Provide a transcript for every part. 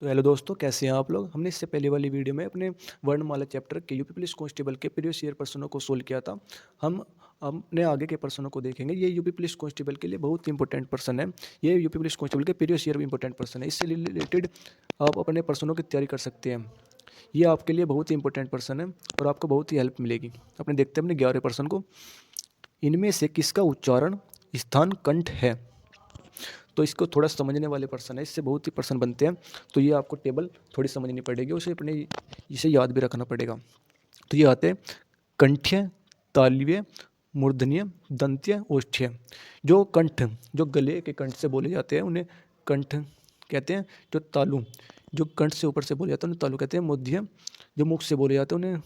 तो हेलो दोस्तों, कैसे हैं आप लोग। हमने इससे पहले वाली वीडियो में अपने वर्णमाला चैप्टर के यूपी पुलिस कांस्टेबल के प्रीवियस ईयर प्रश्नों को सोल्व किया था। हम अपने आगे के प्रश्नों को देखेंगे। ये यूपी पुलिस कांस्टेबल के लिए बहुत ही इंपॉर्टेंट प्रश्न है। ये यूपी पुलिस कांस्टेबल के प्रीवियस ईयर भी इंपॉर्टेंट प्रश्न है। इससे रिलेटेड आप अपने प्रश्नों की तैयारी कर सकते हैं। ये आपके लिए बहुत ही इंपॉर्टेंट प्रश्न है और आपको बहुत ही हेल्प मिलेगी। अपने देखते हैं अपने 11वें प्रश्न को। इनमें से किसका उच्चारण स्थान कंठ है। तो इसको थोड़ा समझने वाले प्रश्न है, इससे बहुत ही प्रश्न बनते हैं। तो ये आपको टेबल थोड़ी समझनी पड़ेगी, उसे अपने इसे याद भी रखना पड़ेगा। तो ये आते हैं कंठ्य, तालव्य, मूर्धन्य, दंत्य, ओष्ठ्य। जो कंठ, जो गले के कंठ से बोले जाते हैं उन्हें कंठ कहते हैं। जो तालु, जो कंठ से ऊपर से बोले जाते हैं उन्हें तालु कहते हैं। मुध्य, जो मुख से बोले जाते हैं उन्हें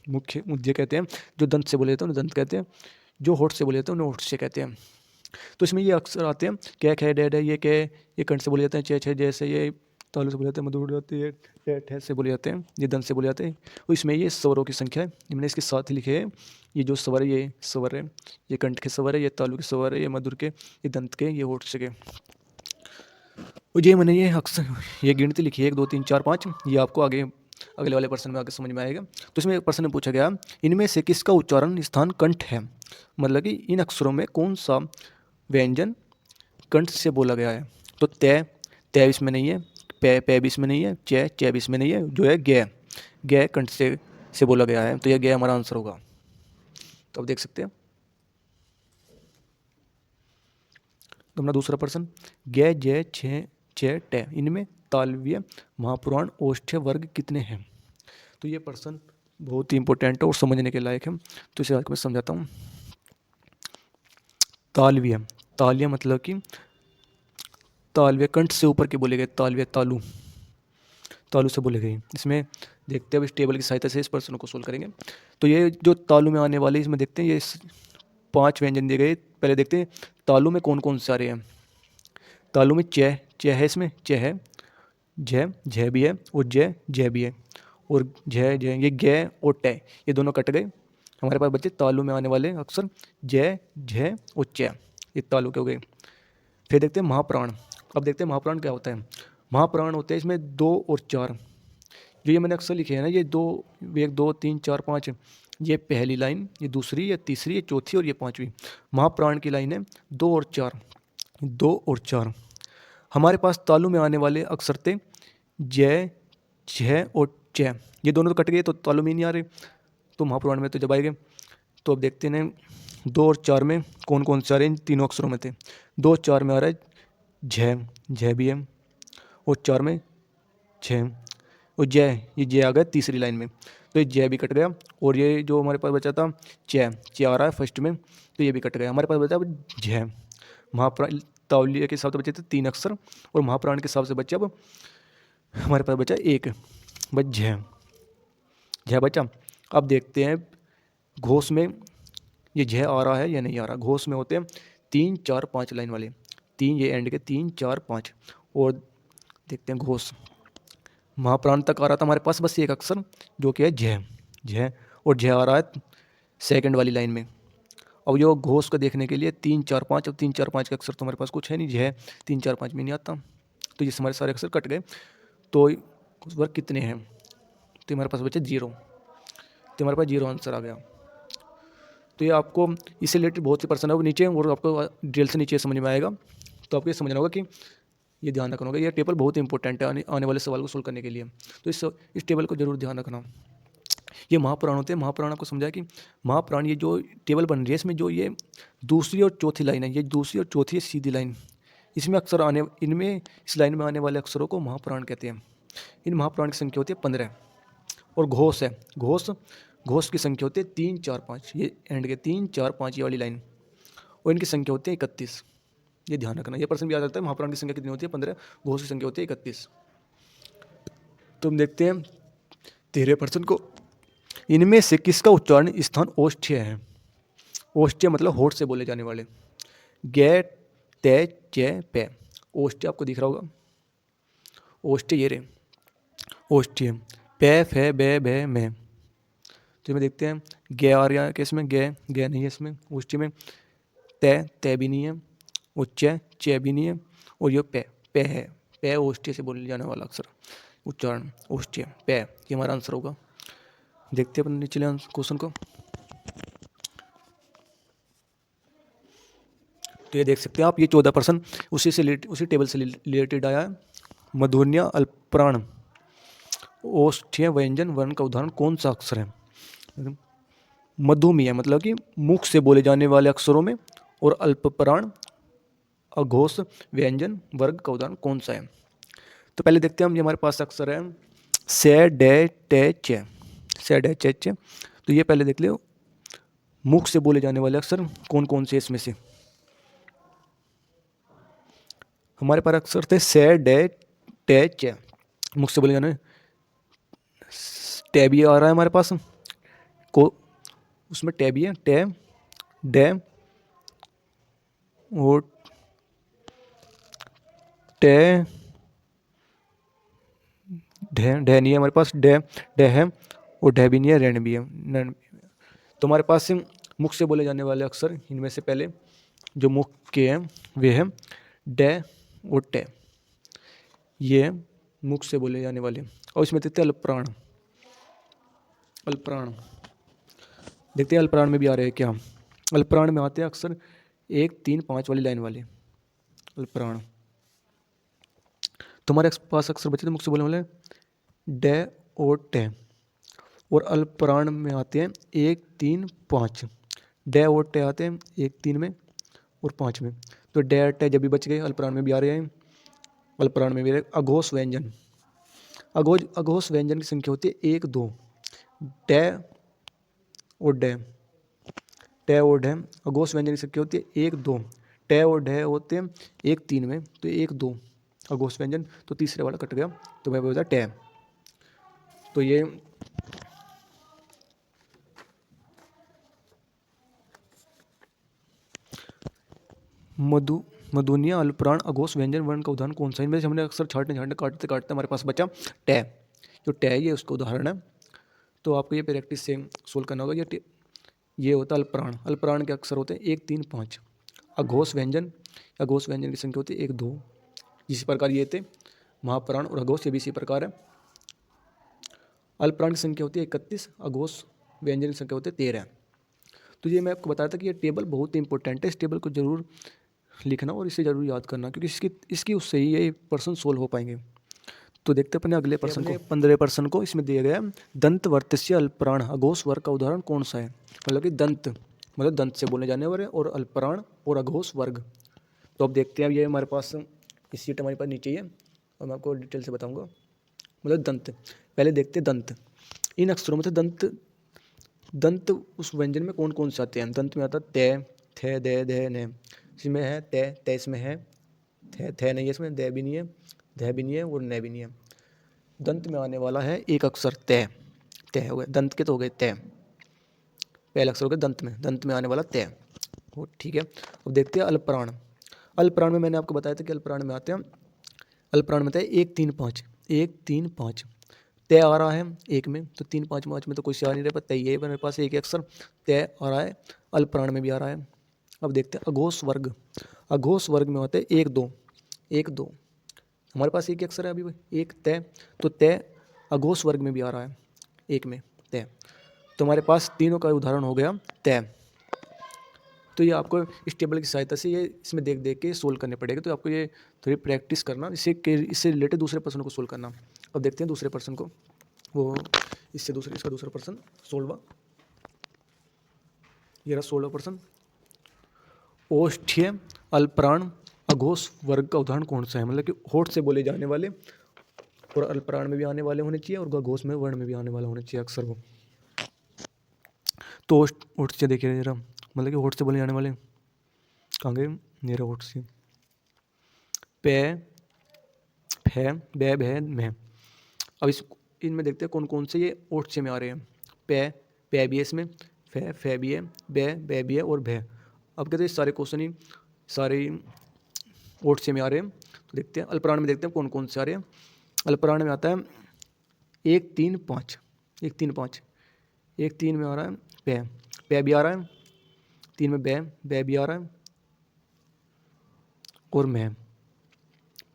मुख्य मुध्य कहते हैं। जो दंत से बोले जाते हैं उन्हें दंत कहते हैं। जो होठ से बोले जाते हैं उन्हें होठ से कहते हैं। तो इसमें ये अक्सर आते हैं कै खे डे डे, ये कंठ से बोले जाते हैं। चे छे जैसे ये तालु से बोले जाते हैं। मधुर जाते हैं, टे ठे से बोले जाते हैं। ये दंत से बोले जाते हैं। तो इसमें ये स्वरों की संख्या है, मैंने इसके साथ ही लिखे है। ये जो स्वर है ये स्वर है, ये कंठ के स्वर है, ये तालु के स्वर है, ये मधुर के, ये दंत के, ये होठ से के। और ये मैंने ये अक्सर ये गिनती लिखी है 1 2 3 4 5। ये आपको आगे अगले वाले प्रश्न में आगे समझ में आएगा। तो इसमें एक प्रश्न में पूछा गया, इनमें से किसका उच्चारण स्थान कंठ है। मतलब कि इन अक्षरों में कौन सा व्यंजन कंठ से बोला गया है। तो तय, तय इसमें नहीं है। पै, पै भी इसमें नहीं है। चे भी इसमें नहीं है। जो है गै, गै कंठ से बोला गया है। तो यह गै हमारा आंसर होगा। तो अब देख सकते हैं। तो अपना दूसरा प्रश्न, गै जय छः छः टे, इनमें तालव्य, महापुराण, ओष्ठ्य वर्ग कितने हैं। तो ये प्रश्न बहुत ही इंपॉर्टेंट है और समझने के लायक है। तो इसे मैं समझाता हूँ। तालव्य, ताल्य मतलब कि तालव्य कंठ से ऊपर के बोले गए। तालव्य तालु, तालु से बोले गए। इसमें देखते हैं अब इस टेबल की सहायता से इस प्रश्न को सोल्व करेंगे। तो ये जो तालु में आने वाले, इसमें देखते हैं ये 5 व्यंजन दिए गए। पहले देखते हैं तालु में कौन कौन से आ रहे हैं। तालु में च, च है, इसमें च है, झ, झ भी है, और जय, जय भी है, और झ, झ, ये गे और टे, ये दोनों कट गए। हमारे पास बच्चे तालु में आने वाले अक्सर जय, झ और च, ये तालु के हो गए। फिर देखते हैं महाप्राण। अब देखते हैं महाप्राण क्या होता है। महाप्राण होते हैं इसमें 2 और 4। जो ये मैंने अक्सर लिखे हैं ना, ये 2, 1 2 3 4 5, ये पहली लाइन, ये दूसरी, ये तीसरी, ये चौथी और ये 5वीं। महाप्राण की लाइन है 2 और 4, 2 और 4। हमारे पास तालु में आने वाले अक्षर थे जय, झ और च। ये दोनों तो कट गए, तो तालु में नहीं आ रहे, तो महापुराण में तो जब आएंगे। तो अब देखते हैं 2 और 4 में कौन कौन से आ रहे हैं। इन तीनों अक्षरों में थे। 2 और 4 में आ रहा है झ, झ भी है, और 4 में छ, और जय, ये जय आ गया तीसरी लाइन में, तो ये जय भी कट गया। और ये जो हमारे पास बचा था च, च आ रहा है फर्स्ट में, तो ये भी कट गया। हमारे पास बचा अब झ। महाप्राण ताउल्य के हिसाब से बचे थे 3 अक्षर, और महाप्राण के हिसाब से बचे अब हमारे पास बचा 1, बच झ, झ बचा। अब देखते हैं घोष में ये झ आ रहा है या नहीं आ रहा। घोष में होते हैं 3 4 5 लाइन वाले, 3 ये एंड के 3 4 5। और देखते हैं घोष, महाप्राण तक आ रहा था हमारे पास बस एक अक्षर, जो कि है झ, झ, और झ आ रहा है सेकंड वाली लाइन में। अब ये घोष को देखने के लिए 3 4 5, अब 3 4 5 के अक्षर तो हमारे पास कुछ है नहीं, झ 3 4 5 में नहीं आता, तो ये हमारे सारे अक्षर कट गए। तो उस वर्ग कितने हैं, तो हमारे पास बचे 0, तो हमारे पास 0 आंसर आ गया। तो ये आपको इससे रिलेटेड बहुत से प्रश्न है वो नीचे, और आपको डिटेल से नीचे समझ में आएगा। तो आपको ये समझना होगा कि ये ध्यान रखना होगा, ये टेबल बहुत इंपॉर्टेंट है आने वाले सवाल को सोल्व करने के लिए। तो इस टेबल को जरूर ध्यान रखना। ये महापुराण होते हैं। महापुराण आपको समझाया कि महापुराण, ये जो टेबल बन रही है इसमें जो ये दूसरी और चौथी लाइन है, ये दूसरी और चौथी सीधी लाइन, इसमें अक्षर आने, इनमें इस लाइन में आने वाले अक्षरों को महापुराण कहते हैं। इन महापुराण की संख्या होती है 15। और घोष है, घोष, घोष की संख्या होती है 3 4 5, ये एंड के 3 4 5 ये वाली लाइन, और इनकी संख्या होती है 31। ये ध्यान रखना, ये प्रश्न भी याद रखता है। महापुराण की संख्या कितनी होती है 15, घोष की संख्या होती है 31। तो हम देखते हैं 13% को, इनमें से किसका उच्चारण स्थान ओष्ठ्य है। ओष्ठ्य मतलब होठ से बोले जाने वाले। गे, ते, चे, पे, ओष्ठ्य आपको दिख रहा होगा। ओष्ठ्य ये रे, ओष्ठ्य पे, फे, बे, भे, में। तो इसमें देखते हैं गे आ रहा है कि इसमें गे, गे नहीं है इसमें ओष्ठ्य में। ते, ते भी नहीं है, और चे, चे भी नहीं है, और ये पे, पे है, पे ओष्ठ्य से बोले जाने वाला अक्षर उच्चारण ओष्ठ्य पे, ये हमारा आंसर होगा। देखते हैं अपने निचले क्वेश्चन को। तो ये देख सकते हैं आप, ये 14% उसी टेबल से रिलेटेड आया है। मधुन्या अल्पप्राण ओष्ठ्य व्यंजन वर्ण का उदाहरण कौन सा अक्षर है? मधुमेह मतलब कि मुख से बोले जाने वाले अक्षरों में, और अल्पप्राण अघोष व्यंजन वर्ग का उदाहरण कौन सा है? तो पहले देखते हैं हम, ये हमारे पास अक्षर है से डे टे चे, से डे चे चे। तो ये पहले देख लो मुख से बोले जाने वाले अक्षर कौन कौन से इसमें से। हमारे पास अक्षर थे से डे टे चे, मुख से बोले जाने, टे भी आ रहा है हमारे पास को, उसमें टे भी है, टे डे और टे ढे ढे नहीं है हमारे पास, डे डे है और ढे भी नहीं है, रेन भी है, नन। तो हमारे पास मुख से बोले जाने वाले अक्षर इनमें से पहले जो मुख के हैं वे हैं डे और टे, ये मुख से बोले जाने वाले। और इसमें देखते हैं अल्पप्राण, अल्पप्राण देखते हैं अल्पप्राण में भी आ रहे हैं क्या। अल्पप्राण में आते हैं अक्सर 1, 3, 5 वाली लाइन वाले अल्पप्राण। तो हमारे पास अक्सर बचे थे मुख से बोलने वाले डे और टे, और अल्पप्राण में आते हैं 1, 3, 5। डे और टे आते हैं 1, 3 में और 5 में। तो डे और टे जब भी बच गए, अल्पप्राण में भी आ रहे हैं। अल्पप्राण में भी अघोष व्यंजन, अघोष व्यंजन की संख्या होती है 1, 2। डे और डे, टे और डे अघोष व्यंजन की संख्या होती है 1, 2। टे और डे होते हैं 1, 3 में, तो 1, 2 अघोष व्यंजन, तो तीसरे वाला कट गया, तो वह होता है टे। तो ये मधुनिया अल्पप्राण अघोष व्यंजन वर्ण का उदाहरण कौन सा है? इनमें से हमने अक्सर छाटते छाटते काटते काटते हमारे पास बचा टे। जो टे ये उसका उदाहरण है, तो आपको ये प्रैक्टिस से सोल्व करना होगा। ये होता है अल्पप्राण, अल्पप्राण के अक्षर होते हैं 1, 3, 5। अघोष व्यंजन, अघोष व्यंजन की संख्या होती है 1, 2। इसी प्रकार ये थे महाप्राण और अघोष, ये भी इसी प्रकार है। अल्पप्राण की संख्या होती है 31, अघोष व्यंजन की संख्या होती है 13। तो ये मैं आपको बताया था कि ये टेबल बहुत ही इंपॉर्टेंट है, इस टेबल को जरूर लिखना और इसे जरूर याद करना, क्योंकि इसकी उससे ही ये प्रश्न सोल्व हो पाएंगे। तो देखते हैं अपने अगले प्रश्न को। 15 को इसमें दिया गया दंत वर्तस्य अल्पप्राण अघोष वर्ग का उदाहरण कौन सा है? मतलब कि दंत मतलब दंत से बोले जाने वाले, और अल्पप्राण और अघोष वर्ग। तो अब देखते हैं, ये हमारे पास इस सीट हमारे पास नीचे ही है और मैं आपको डिटेल से बताऊंगा। मतलब दंत, पहले देखते हैं दंत। इन अक्षरों में से दंत उस व्यंजन में कौन कौन से आते हैं? दंत में आता है ते, थे, दे, दे, ने। इसमें है ते इसमें है, थे नहीं है इसमें, दे भी नहीं है, धे भी नहीं है और ने भी नहीं है। दंत में आने वाला है एक अक्षर ते हो गए, दंत के तो हो गए ते, पहला अक्षर हो गया दंत में आने वाला ते। वो ठीक है। अब देखते हैं अल्पप्राण। अल्पप्राण में मैंने आपको बताया था कि अल्पप्राण में आते हैं, अल्पप्राण में आते हैं 1, 3, 5, 1, 3, 5। तय आ रहा है एक में, तो 3, 5, 5 में तो कुछ आ नहीं रहा, पर तय है मेरे पास एक अक्षर तय आ रहा है, अल्पप्राण में भी आ रहा है। अब देखते हैं अघोष वर्ग। अघोष वर्ग में होते हैं 1, 2, 1, 2। हमारे पास एक ही अक्षर है अभी, एक तय, तो तय अघोष वर्ग में भी आ रहा है एक में तय। तो हमारे पास तीनों का उदाहरण हो गया तय। तो ये आपको इस टेबल की सहायता से ये इसमें देख देख के सोल्व करने पड़ेगा। तो आपको ये थोड़ी प्रैक्टिस करना, इससे रिलेटेड दूसरे प्रश्न को सोल्व करना। अब देखते हैं दूसरे प्रश्न को, वो इसका दूसरा प्रश्न सोल्व। ये रहा 16 प्रश्न। ओष्ठ्य अल्पप्राण अघोष वर्ग का उदाहरण कौन सा है? मतलब कि होठ से बोले जाने वाले और अल्पप्राण में भी आने वाले होने चाहिए और अघोष में वर्ण में भी आने वाला होना चाहिए अक्षर वो। तो होठ से देखिए जरा, मतलब कि होठ से बोले जाने वाले कहाँ गए? मेरा होठ से पे, फे, बे, भे, में। अब इनमें देखते हैं कौन कौन से ये ओठ से में आ रहे हैं। पे भी है इसमें, फे भी है, बे भी है और भे। अब कहते हैं सारे क्वेश्चन ही सारे ओठ से में आ रहे हैं। तो देखते हैं अल्पप्राण में, देखते हैं कौन कौन से आ रहे हैं। अल्पप्राण में आता है 1, 3, 5, 1, 3, 5। 1, 3 में आ रहा है पे भी आ रहा है, 3 में बे भी आ रहा है और मैं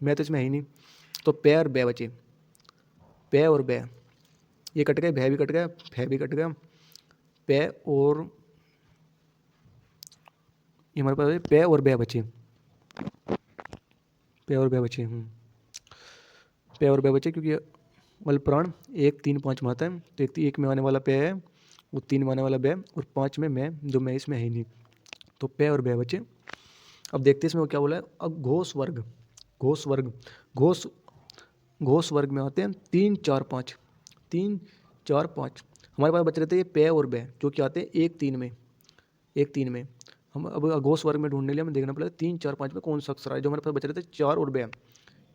तो इसमें है ही नहीं। तो पे और बे बचे, पे और बे, ये कट गए, भे भी कट गया, फे भी कट गया, पे और ये हमारे पास पे और बे बचे, पे और बे बचे, पे और बे बचे क्योंकि अल्प प्राण 1 3 5 में आता है, तो एक में आने वाला पे है, वो 3 में आने वाला बे, और 5 में मैं, जो मैं इसमें है ही नहीं, तो पे और बे बचे। अब देखते हैं इसमें वो क्या बोला है। अब घोष वर्ग, घोष वर्ग, घोष घोष वर्ग में आते हैं 3 4 5, 3 4 5, हमारे पास बच रहे थे ये पे और बे, जो कि आते हैं 1 3 में, 1 3 में। हम अब घोष वर्ग में ढूंढने लिए हमें देखना पड़ेगा 3 4 5 में कौन सा अक्षर है, जो हमारे पास बच रहे थे 4 और बे,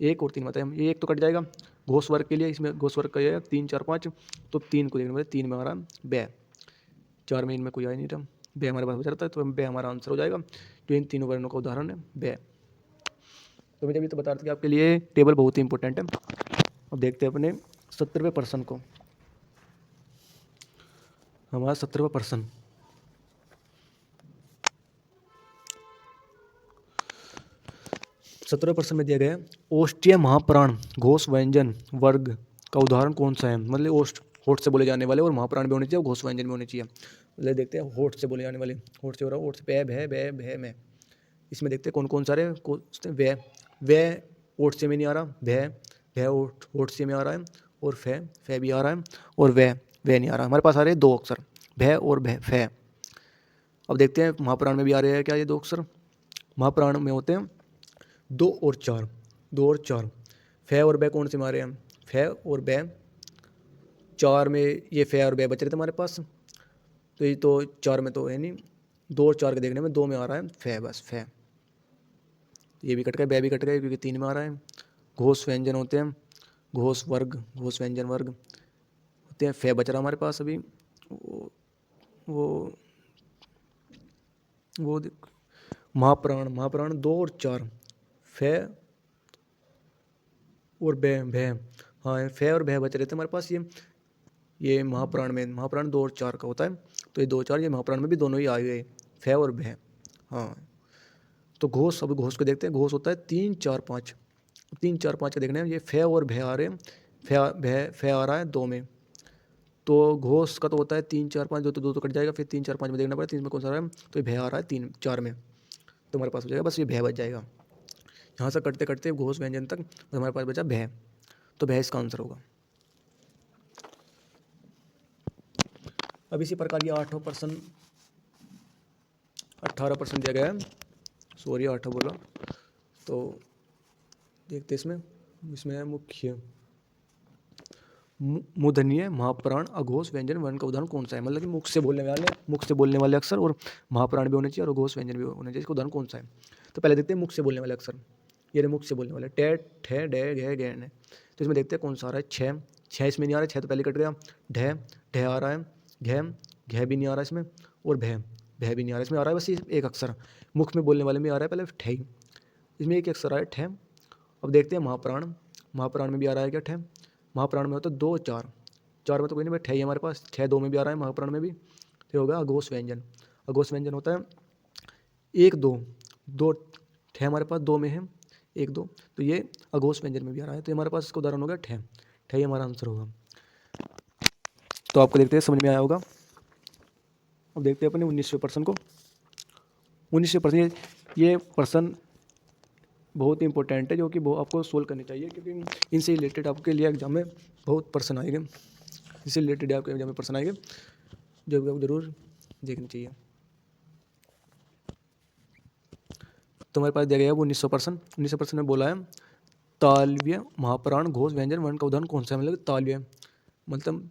1 और 3 बताए हम, ये 1 तो कट जाएगा घोष वर्ग के लिए, इसमें घोष वर्ग का ये 3 4 5, तो 3 को देखना पड़ेगा, 3 में आ रहा है बे, 4 में इनमें कोई आ ही नहीं रहा, बे हमारे पास बच रहता है, तो बे हमारा आंसर हो जाएगा, जो इन तीनों वर्णों का उदाहरण है बे। तो मुझे अभी तो बता रहा था कि आपके लिए टेबल बहुत ही इंपॉर्टेंट है। अब देखते हैं अपने 70वें प्रश्न को। हमारा 70वां प्रश्न, सत्रहवें प्रश्न में दिया गया है ओष्ठीय महाप्राण घोष व्यंजन वर्ग का उदाहरण कौन सा है। मतलब होठ से बोले जाने वाले और महाप्राण भी होने चाहिए और घोष व्यंजन भी होने चाहिए। मतलब देखते हैं होठ से बोले जाने वाले, होठ से हो रहा है, होठ से पे भे भे भे में, इसमें देखते हैं कौन कौन सारे वे ओठ से में नहीं आ रहा, भे ओठ से में आ रहा है, और फे भी आ रहा है, और वे नहीं आ रहा। हमारे पास आ रहे हैं 2 अक्षर, भे और फे। अब देखते हैं महाप्राण में भी आ रहे हैं क्या ये 2 अक्षर। महाप्राण में होते हैं 2 और 4, 2 और 4, फे और बे कौन से मारे हैं, फे और बे, 4 में ये फे और बे बच रहे थे हमारे पास, तो ये तो 4 में तो है नहीं, 2 और 4 के देखने में 2 में आ रहा है फे, बस फे, ये भी कट गए, बे भी कट गए क्योंकि 3 में आ रहा है। घोष व्यंजन होते हैं, घोष वर्ग, घोष व्यंजन वर्ग होते हैं, फे बच रहा हमारे पास अभी, वो महाप्राण, महाप्राण 2 और 4, फे और भे, हाँ फे और भे बच रहे थे हमारे पास। ये महाप्राण में, महाप्राण 2 और 4 का होता है, तो ये 2 4 ये महाप्राण में भी दोनों ही आ गए, फे और भे। हाँ तो घोष, अब घोष को देखते हैं। घोष होता है 3 4 5, 3 4 5 का देखना है, ये फे और भे आ रहे हैं, फे आ रहा है 2 में, तो घोष का तो होता है 3 4 5, 2 तो कट जाएगा, फिर 3 4 5 में देखना पड़ेगा 3 में कौन सा आ रहा है, तो ये भे आ रहा है 3 4 में, तो हमारे पास हो जाएगा बस ये भे बच जाएगा। यहाँ से कटते कटते घोष व्यंजन तक तो हमारे पास बचा भे, तो भे इसका आंसर होगा। अब इसी प्रकार ये 8वां प्रश्न, 18% दिया गया है, सॉरी 8 बोला, तो देखते इसमें है मुख्य मूर्धन्य महाप्राण अघोष व्यंजन वर्ण का उदाहरण कौन सा है। मतलब कि मुख से बोलने वाले अक्षर और महाप्राण भी होने चाहिए और अघोष व्यंजन भी होने चाहिए, इसका उदाहरण कौन सा है। तो पहले देखते हैं मुख से बोलने वाले अक्षर, ये मुख से बोलने वाले टे ठे डे घे गै ने, तो इसमें देखते हैं कौन सा आ रहा है, छः इसमें नहीं आ रहा है, 6 तो पहले कट गया, ढे आ रहा है, घे भी नहीं आ रहा है इसमें, और भे भी नहीं आ रहा है इसमें, आ रहा है बस एक अक्षर मुख में बोलने वाले में आ रहा है पहले ठे, इसमें एक अक्षर आ रहा है ठे। अब देखते हैं महाप्राण, महाप्राण में भी आ रहा है क्या ठे, महाप्राण में होता है 2 4, 4 में तो कोई नहीं, ठे ही हमारे पास, 6 2 में भी आ रहा है महाप्राण में भी, तो होगा अघोष व्यंजन। अघोष व्यंजन होता है 1 2 ठे हमारे पास 2 में है, 1 2, तो ये अघोष व्यंजन में भी आ रहा है, तो हमारे पास इसका उदाहरण होगा ठे, ठे हमारा आंसर होगा। तो आपको देखते हैं समझ में आया होगा। अब देखते हैं अपने 19वें प्रश्न को। 19वें प्रश्न, ये प्रश्न बहुत ही इंपॉर्टेंट है, जो कि आपको सोल्व करने चाहिए, क्योंकि इनसे रिलेटेड आपके लिए एग्जाम में बहुत प्रश्न आएंगे, इससे रिलेटेड आपके एग्जाम में प्रश्न आएंगे, जो आपको जरूर देखनी चाहिए। तो हमारे पास दिया गया है वो 1900 प्रश्न। 1900 प्रश्न में बोला है तालव्य महाप्राण घोष व्यंजन वर्ण का उदाहरण कौन सा है। मतलब तालव्य मतलब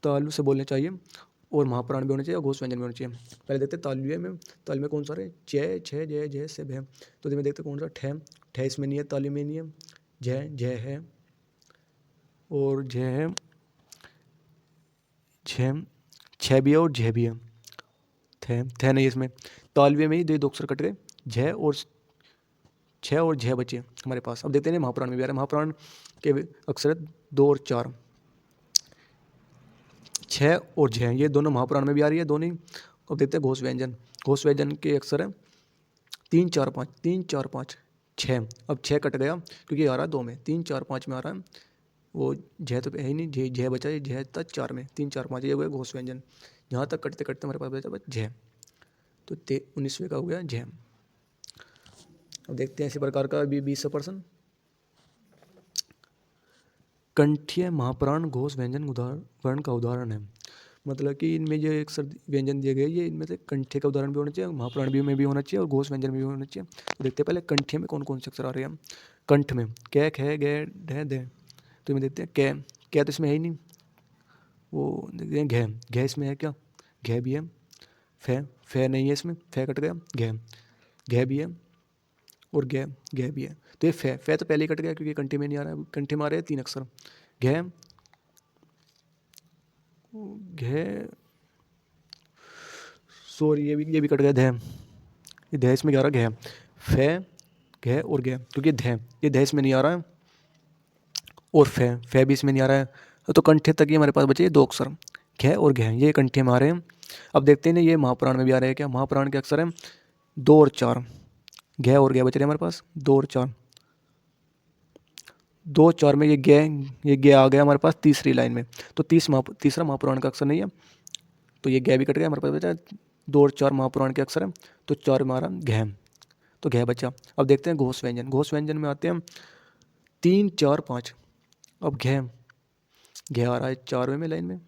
तालु से बोलने चाहिए और महाप्राण भी होने चाहिए और घोष व्यंजन भी होने चाहिए। पहले देखते हैं तालव्य में कौन सा है, जय छः जय जय से भय, तो इसमें देखते कौन सा ठे, ठे इसमें नहीं है, तालव्य में नहीं है, जय जय है, और जय है, छः भी है और जय भी है, थे नहीं इसमें, तालव्य में ही 2 अक्षर कट गए, जय और छः और जय बचे हमारे पास। अब देखते हैं महाप्राण में भी आ रहा है, महाप्राण के अक्षर 2 और 4, 6 और जय, ये दोनों महाप्राण में भी आ रही है दोनों। अब देखते हैं घोष व्यंजन, घोष व्यंजन के अक्षर है 3 4 5, 3 4 5, 6, अब 6 कट गया क्योंकि आ रहा है 2 में, 3 4 5 में आ रहा है, वो झ तो है ही नहीं, झ बचा, ये झ था 4 में, 3 4 5, ये हो गया घोष व्यंजन। यहाँ तक कटते कटते हमारे पास बचा बस झ, तो 19वें का हो गया झ। अब देखते हैं इसी प्रकार का भी 20 प्रश्न। कंठीय महाप्राण घोष व्यंजन वर्ण का उदाहरण है, मतलब कि इनमें जो एक व्यंजन दिए गए ये इनमें से कंठ्य का उदाहरण भी होना चाहिए, महाप्राण भी में भी होना चाहिए और घोष व्यंजन में भी होना चाहिए। तो देखते हैं पहले कंठ्य में कौन कौन से अक्षर आ रहे हैं। कंठ में कै ख ग ढ द, तो इनमें देखते हैं कै तो इसमें है ही नहीं, वो देखते हैं घ इसमें है क्या, घ भी है, फे नहीं है इसमें, फे कट गया, घ भी है और घ भी है, तो ये फे तो पहले ही कट गया क्योंकि कंठे में नहीं आ रहा है, कंठे में आ रहे हैं 3 अक्षर, घ सॉरी ये भी कट गया, ये ध इसमें क्या आ रहा है, फे घ और घ, क्योंकि ये ध इसमें नहीं आ रहा है और फे भी इसमें नहीं आ रहा है, तो कंठे तक ही हमारे पास बचे 2 अक्षर, घ और घ, ये कंठे में आ रहे हैं। अब देखते हैं ना ये महाप्राण में भी आ रहे हैं क्या, महाप्राण के अक्षर हैं 2 और 4, घ और घ बच रहे हैं हमारे पास 2 और 4, 2 4 में ये ग आ गया हमारे पास तीसरी लाइन में, तो तीसरा महापुराण का अक्षर नहीं है, तो ये ग भी कट गया हमारे पास, बचा 2 और 4 महापुराण के अक्षर हैं, तो 4 में आ रहा घ, तो घ बचा। अब देखते हैं घोष व्यंजन, घोष व्यंजन में आते हैं 3 4 5, अब घ आ रहा है 4वें में लाइन में,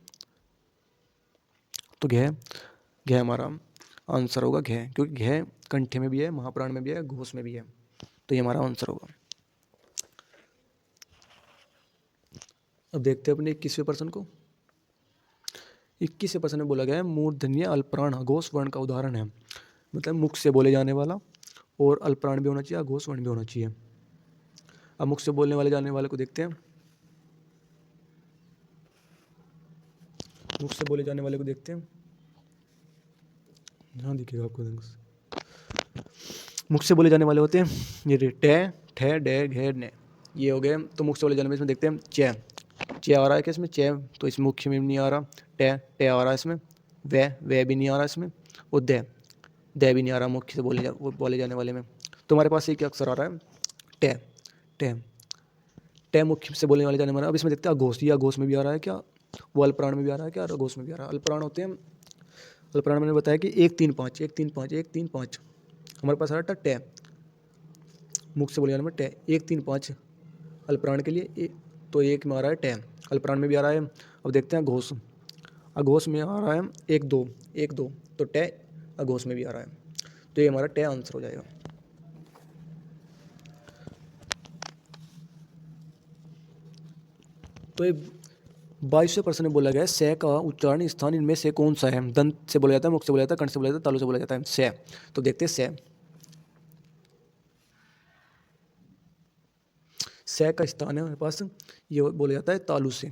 तो घ हमारा आंसर होगा घ, क्योंकि घ कंठे में भी है, महाप्राण में भी है, घोष में भी है, तो ये हमारा आंसर होगा। अब देखते हैं अपने 21वें प्रश्न को। 21वें प्रश्न में बोला गया है मूर्धन्य अल्पप्राण अघोष वर्ण का उदाहरण है, मतलब मुख से बोले जाने वाला और अल्पप्राण भी होना चाहिए, अघोष वर्ण भी होना चाहिए। अब मुख से बोलने वाले जाने वाले को देखते हैं, मुख से बोले जाने वाले को देखते हैं, हाँ दिखेगा आपको, मुख से बोले जाने वाले होते हैं ये टे ठे डे घे ने, ये हो गए। तो मुख से बोले जाने वाले इसमें देखते हैं चे आ रहा है क्या इसमें, चे तो इसमें मुख्य में नहीं आ रहा, टे आ रहा है इसमें, वे भी नहीं आ रहा इसमें, और दे भी नहीं आ रहा मुख्य से बोले जाने वाले में। तो हमारे पास एक अक्षर आ रहा है टे टे टे मुख्य से बोलने वाले जाने वाला। अब इसमें देखते हैं अघोष, ये अघोष में भी आ रहा है क्या, वो अल्पप्राण में भी आ रहा है क्या, अघोष में भी आ रहा है। अल्पप्राण होते हैं, अल्पप्राण मैंने बताया कि 1 3 5 1 3 5 1 3 5, हमारे पास आ रहा था टे, मुख से बोले जाने में टे 1 3 5 अल्पप्राण के लिए, तो एक में आ रहा है टे, अल्पप्राण में भी आ रहा है। अब देखते हैं अघोष, अघोष में आ रहा है 1 2 1 2, तो टे अघोष में भी आ रहा है, तो ये हमारा टे आंसर हो जाएगा। तो ये 22वें प्रश्न में बोला गया है से का उच्चारण स्थान इनमें से कौन सा है, दंत से बोला जाता है, मुख से बोला जाता है, कंठ से बोला जाता है, तालु से बोला जाता है, से। तो देखते हैं से का स्थान है हमारे पास, ये बोला जाता है तालु से,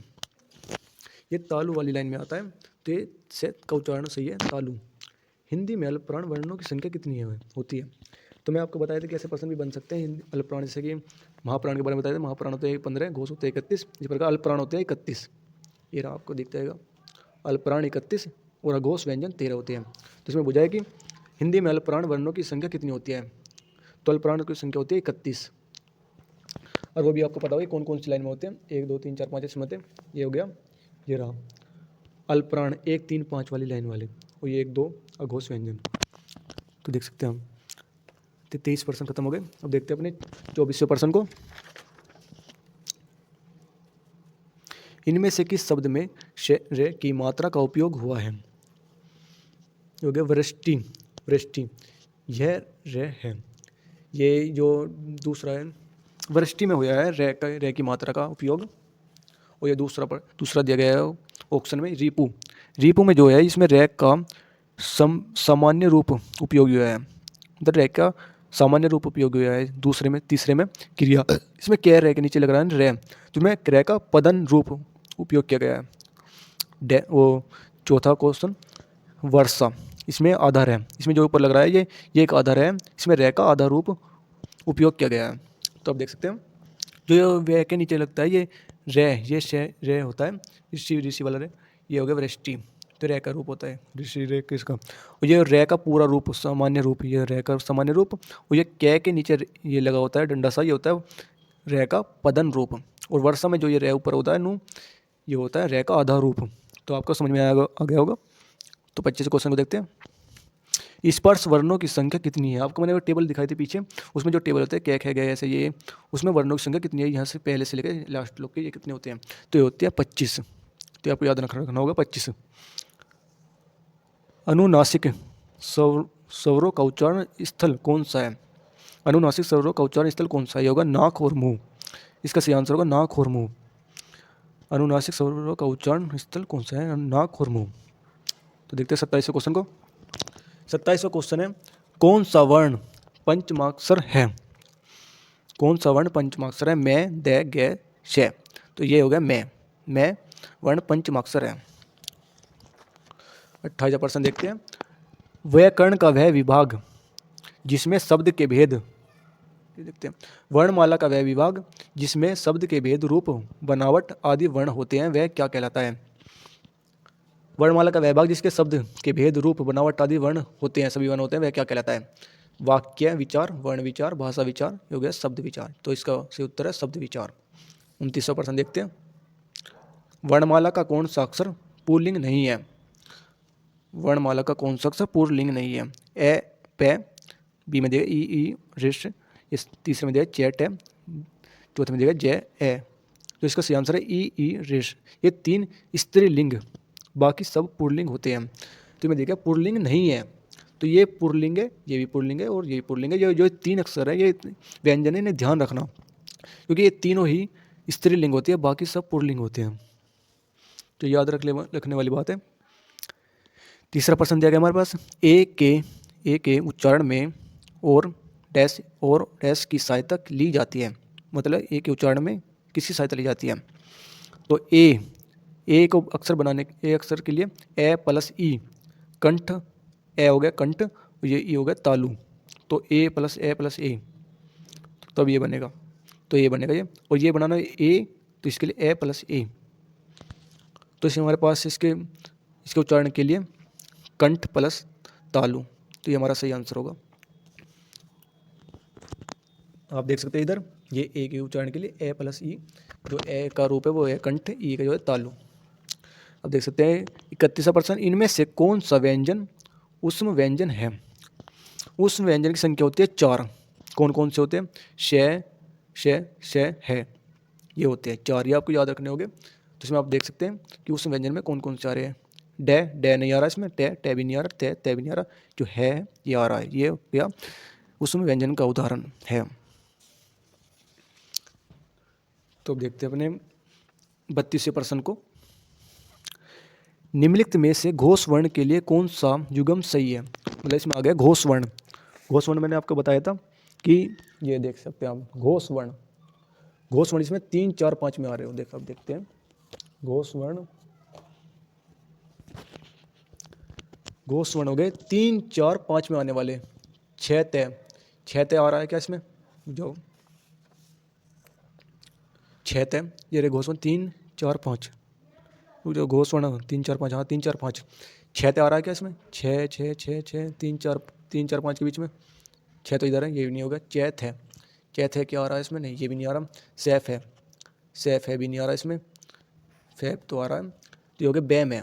ये तालु वाली लाइन में आता है, तो ये से का उच्चारण सही है तालु। हिंदी में अल्पप्राण वर्णों की संख्या कितनी होती है, तो मैं आपको बताया था कि ऐसे प्रश्न भी बन सकते हैं हिंदी अल्पप्राण, जैसे कि महाप्राण के बारे में बताया था, महाप्राण होते हैं 15, घोष होते हैं 31, इस प्रकार अल्पप्राण होते हैं 31, ये रहा आपको दिख जाएगा, अल्पप्राण 31 और अघोष व्यंजन 13 होते हैं। तो इसमें बुझाए कि हिंदी में अल्पप्राण वर्णों की संख्या कितनी होती है, तो अल्पप्राण की संख्या होती है 31, और वो भी आपको पता होगा कौन कौन सी लाइन में होते हैं, 1 2 3 4 5 इसमें होते हैं, ये हो गया, ये रहा अल्पप्राण 1 3 5 वाली लाइन वाले, और ये 1 2 अघोष व्यंजन। तो देख सकते हैं हम 23% खत्म हो गए। अब देखते हैं अपने 24वें प्रश्न को। इनमें से किस शब्द में रे की मात्रा का उपयोग हुआ है, हो गया वृष्टि, वृष्टि, यह रे है, ये जो दूसरा है वृष्टि में हुआ है रे की मात्रा का उपयोग, और ये दूसरा दिया गया है ऑप्शन में रिपु, रिपु में जो है इसमें रे का सामान्य रूप उपयोग हुआ है, मतलब रे का सामान्य रूप उपयोग हुआ है, तीसरे में क्रिया, इसमें क्या रे के नीचे लग रहा है रे, जिसमें रे का पदन रूप उपयोग किया गया है। वो चौथा क्वेश्चन वर्षा, इसमें आधार है, इसमें जो ऊपर लग रहा है ये एक आधार है, इसमें रे का आधार रूप उपयोग किया गया है। तो आप देख सकते हैं जो वे के नीचे लगता है ये रे, ये रे होता है ऋषि वाला रे, ये हो गया वृष्टि, तो रे का रूप होता है ऋषि रे किसका, और ये रे का पूरा रूप सामान्य रूप, ये रे का सामान्य रूप, और ये कै के नीचे ये लगा होता है डंडा सा, ये होता है रे का पदन रूप, और वर्षा में जो ये रे ऊपर होता है नू, ये होता है रे का आधा रूप। तो आपको समझ में आ गया होगा। तो 25 क्वेश्चन को देखते हैं। स्पर्श वर्णों की संख्या कितनी है? आपको मैंने वो टेबल दिखाई थी पीछे, उसमें जो टेबल होते हैं कैक है गए ऐसे ये, उसमें वर्णों की संख्या कितनी है यहाँ से पहले से लेकर लास्ट लोग के ये कितने होते हैं, तो ये होती है 25। तो आपको याद रखना होगा 25। अनुनासिक स्वरों का उच्चारण स्थल कौन सा है? अनुनासिक स्वरों का उच्चारण स्थल कौन सा है? ये होगा नाक और मुंह। इसका सही आंसर होगा नाक और मुंह। अनुनासिक स्वरों का उच्चारण स्थल कौन सा है? नाक और मुंह। तो देखते हैं 27वें क्वेश्चन को। 27वां क्वेश्चन है, कौन सा वर्ण पंचमाक्षर है? कौन सा वर्ण पंचमाक्षर है? मैं, द, ग, श। तो ये हो गया मैं वर्ण पंचमाक्षर है। 28% देखते हैं। व्याकरण का वह विभाग जिसमें शब्द के भेद, देखते हैं, वर्णमाला का वह विभाग जिसमें शब्द के भेद, रूप, बनावट आदि वर्ण होते हैं, वह क्या कहलाता है? वर्णमाला का वह भाग जिसके शब्द के भेद, रूप, बनावट आदि वर्ण होते हैं, सभी वर्ण होते हैं, वह क्या कहलाता है? वाक्य विचार, वर्ण विचार, भाषा विचार, ये हो गया शब्द विचार। तो इसका सही उत्तर है शब्द विचार। 29% देखते हैं। वर्णमाला का कौन सा अक्षर पुल्लिंग नहीं है? वर्णमाला का कौन सा अक्षर पुल्लिंग नहीं है? ए, पे, बी में देगा ई, ऋष, इस तीसरे में देगा चैट है, चौथे में देगा जय, ए। तो इसका सही आंसर है ई, ऋष। ये 3 स्त्रीलिंग, बाकी सब पुल्लिंग होते हैं। तो मैं देखा पुल्लिंग नहीं है, तो ये पुल्लिंग है, ये भी पुल्लिंग है, और ये पुल्लिंग है। ये जो 3 अक्षर है, ये व्यंजन है, इन्हें ध्यान रखना, क्योंकि ये तीनों ही स्त्रीलिंग होती है, बाकी सब पुल्लिंग होते हैं। तो याद रखने वाली बात है। तीसरा प्रश्न दिया गया हमारे पास, ए के उच्चारण में और डैश की सहायता ली जाती है। मतलब ए के उच्चारण में किसकी सहायता ली जाती है? तो ए को अक्षर बनाने, ए अक्षर के लिए ए प्लस ई, कंठ, ए हो गया कंठ, ये ई हो गया तालु। तो ए प्लस ए, तब ये बनेगा। तो ये बनेगा ये, और ये बनाना ए, तो इसके लिए ए प्लस ए। तो इसमें हमारे पास इसके उच्चारण के लिए कंठ प्लस तालु, तो ये हमारा सही आंसर होगा। आप देख सकते हैं इधर, ये ए के उच्चारण के लिए ए प्लस ई, जो ए का रूप है वो है कंठ, ई का जो है तालु। अब देख सकते हैं 31%, इनमें से कौन सा व्यंजन ऊष्म व्यंजन है? ऊष्म व्यंजन की संख्या होती है 4। कौन कौन से होते हैं? श, है, ये होते हैं 4। ये आपको याद रखने होंगे। तो इसमें आप देख सकते हैं कि ऊष्म व्यंजन में कौन कौन से आ रहे हैं। डे नहीं आ रहा इसमें, टे भी नहीं आ रहा, ते भी नहीं आ रहा, जो है ये आ रहा है। ये या ऊष्म व्यंजन का उदाहरण है। तो अब देखते हैं अपने 32वें प्रश्न को। निम्नलिखित में से घोष वर्ण के लिए कौन सा युग्म सही है? मतलब इसमें आ गया घोष वर्ण। घोष वर्ण मैंने आपको बताया था कि ये देख सकते हैं आप, घोष वर्ण इसमें 3, 4, 5 में आ रहे हो। देखो अब देखते हैं घोष वर्ण हो गए 3, 4, 5 में आने वाले। 6 तय आ रहा है क्या इसमें? जो 6 तय, ये रहे घोष वर्ण 3, 4, 5, जो घोष वर्ण 3, 4, 5, हाँ 3, 4, 5। 6 तय आ रहा है क्या इसमें? 6, 6, 6, 6, 3, 4, 5 के बीच में 6 तो इधर है, ये भी नहीं होगा। चैथ है क्या आ रहा है इसमें? नहीं, ये भी नहीं आ रहा। सैफ है भी नहीं आ रहा इसमें। फैब तो आ रहा है। तो ये हो गया बे में,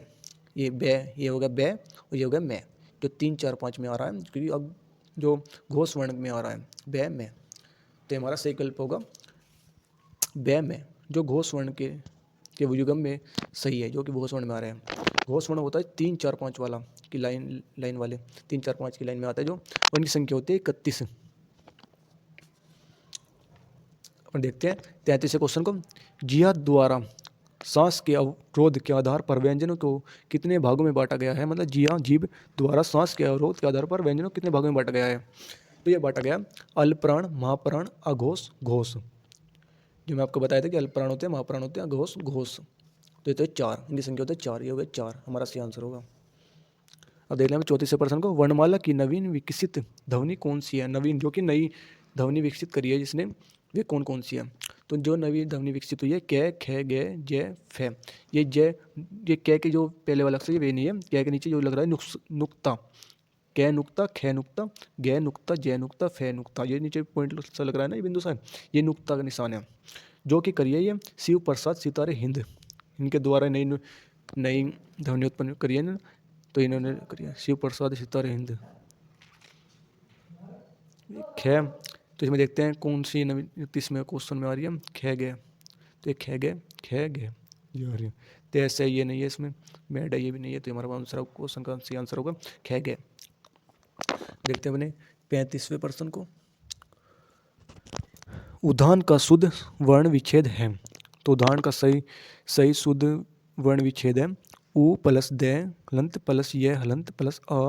ये हो गया बे, और ये हो गया मैं, जो 3, 4, 5 में आ रहा है, क्योंकि अब जो घोष वर्ण में आ रहा है बे में। तो हमारा सही विकल्प होगा बे में, जो घोष वर्ण के युग्म में सही है, जो कि घोष वर्ण में आ रहे हैं। घोष वर्ण होता है 3, 4, 5 वाला की लाइन वाले, 3, 4, 5 की लाइन में आता है जो, उनकी संख्या होती है 31। अपन देखते हैं 33वें क्वेश्चन को। जिया द्वारा सांस के अवरोध के आधार पर व्यंजनों को कितने भागों में बांटा गया है? मतलब जीभ द्वारा सांस के अवरोध के आधार पर व्यंजनों को कितने भागों में बांटा गया है? तो ये बांटा गया अल्पप्राण, महाप्राण, अघोष, घोष। जो मैं आपको बताया था कि अल्पप्राण होते हैं, महाप्राण होते हैं, अघोष, घोष। तो ये तो 4, इनकी संख्या होती है 4, ये हो गया 4, हमारा सही आंसर होगा। अब देख लें 34वें प्रश्न को। वर्णमाला की नवीन विकसित ध्वनि कौन सी है? नवीन जो कि नई ध्वनि विकसित करी है जिसने, वे कौन सी है? तो जो नवी ध्वनि विकसित हुई है कै, खे, गे, जय, फे। ये जय, ये कै के जो पहले वाला अक्षर वे नहीं है, कै के नीचे जो लग रहा है नुक्ता, कै नुक्ता, खे नुक्ता, गे नुक्ता, जय नुक्ता, फे नुक्ता, ये नीचे पॉइंट सा लग रहा है ना, ये बिंदु सा, ये नुक्ता का निशान है, जो कि करिए ये शिव प्रसाद सितारे हिंद, इनके द्वारा नई नई ध्वनि उत्पन्न करिए ना, तो इन्होंने करिए शिव प्रसाद सितारे हिंद। खे, तो इसमें देखते हैं कौन सी नवी इसमें क्वेश्चन में आ रही है, खे गए, तो ये खे गए, खे गए, ये आ रही है। तो ऐसे ये नहीं है, इसमें मैड है, ये भी नहीं है, तो हमारा आंसर क्वेश्चन का सही आंसर होगा खे गए। देखते हैं अपने 35वें प्रश्न को। उदाहरण का शुद्ध वर्ण विच्छेद है, तो उदाहरण का सही शुद्ध वर्ण विच्छेद है उ प्लस द हलंत प्लस ये हलंत प्लस अ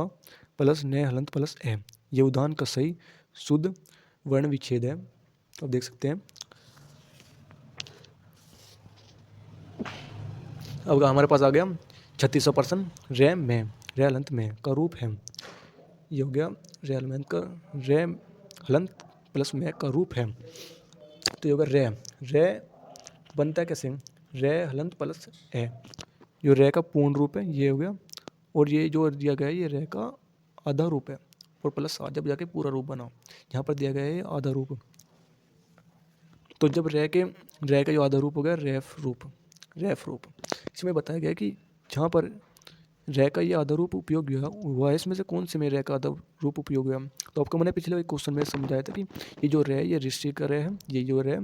प्लस न हलंत प्लस ए। ये उदाहरण का सही शुद्ध वर्ण विच्छेद है। तो आप देख सकते हैं, अब हमारे पास आ गया 36वां प्रश्न, रे में, रे हलंत में का रूप है, ये हो गया रे हलंत का, रे हलंत प्लस में का रूप है, तो ये होगा रे, रे बनता है कैसे, रे हलंत प्लस ए, जो रे का पूर्ण रूप है ये हो गया, और ये जो दिया गया है ये रे का आधा रूप है, और प्लस आ जब जाके पूरा रूप बना, यहाँ पर दिया गया है आधा रूप, तो जब रे का जो आधा रूप हो गया रेफ रूप, इसमें बताया गया कि जहाँ पर रे का ये आधा रूप उपयोग हुआ है, इसमें से कौन से में रे का आधा रूप उपयोग हुआ। तो आपको मैंने पिछले क्वेश्चन में समझाया था कि ये जो रे ये ऋषि का रे है, ये जो रे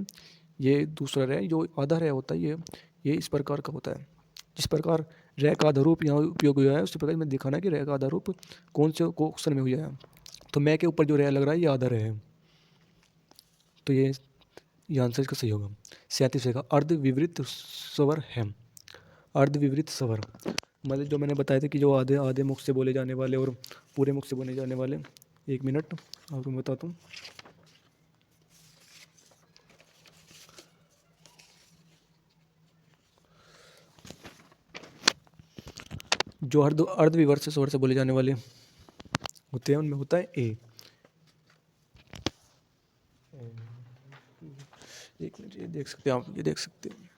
ये दूसरा रे जो आधा रे होता है ये इस प्रकार का होता है, जिस प्रकार रे का आधा रूप यहाँ उपयोग हुआ है उसी प्रकार में दिखाना कि रे का आधा रूप कौन से क्वेश्चन में हुआ है। तो मैं के ऊपर जो रे लग रहा है ये आधा रे है, तो ये आंसर इसका सही होगा। 37 का अर्ध विवरित स्वर है, अर्ध विवरित स्वर मतलब जो मैंने बताया था कि जो आधे मुख से बोले जाने वाले और पूरे मुख से बोले जाने वाले, 1 मिनट आपको मैं बताता हूँ। जो अर्ध विवर्त स्वर से बोले जाने वाले होते हैं उनमें होता है ए। एक मिनट, ये देख सकते हैं आप, ये देख सकते हैं,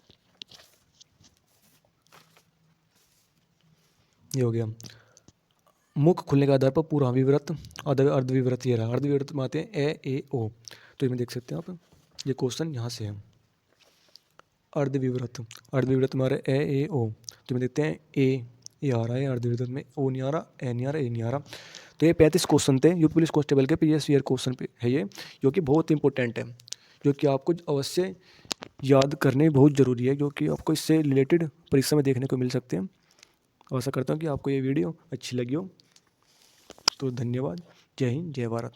ये हो गया मुख खुलने के आधार पर पूरा विवृत, अर्ध विवृत ये रहा, अर्ध विवृत में आते हैं ए ओ, तो इसमें देख सकते हैं आप, ये क्वेश्चन यहाँ से है अर्ध विवृत में आ रहा है ए ओ, तो इसमें देखते हैं ए आ रहा है, अर्ध विवृत में ओ नहीं आ रहा, ए नहीं आ रहा, ए नहीं आ रहा। तो ये 35 क्वेश्चन थे यूपी पुलिस कांस्टेबल के प्रीवियस ईयर क्वेश्चन पे है ये, जो कि बहुत इंपॉर्टेंट है, जो कि आपको अवश्य याद करने बहुत ज़रूरी है, जो कि आपको इससे रिलेटेड परीक्षा में देखने को मिल सकते हैं। आशा करता हूँ कि आपको ये वीडियो अच्छी लगी हो, तो धन्यवाद। जय हिंद, जय भारत।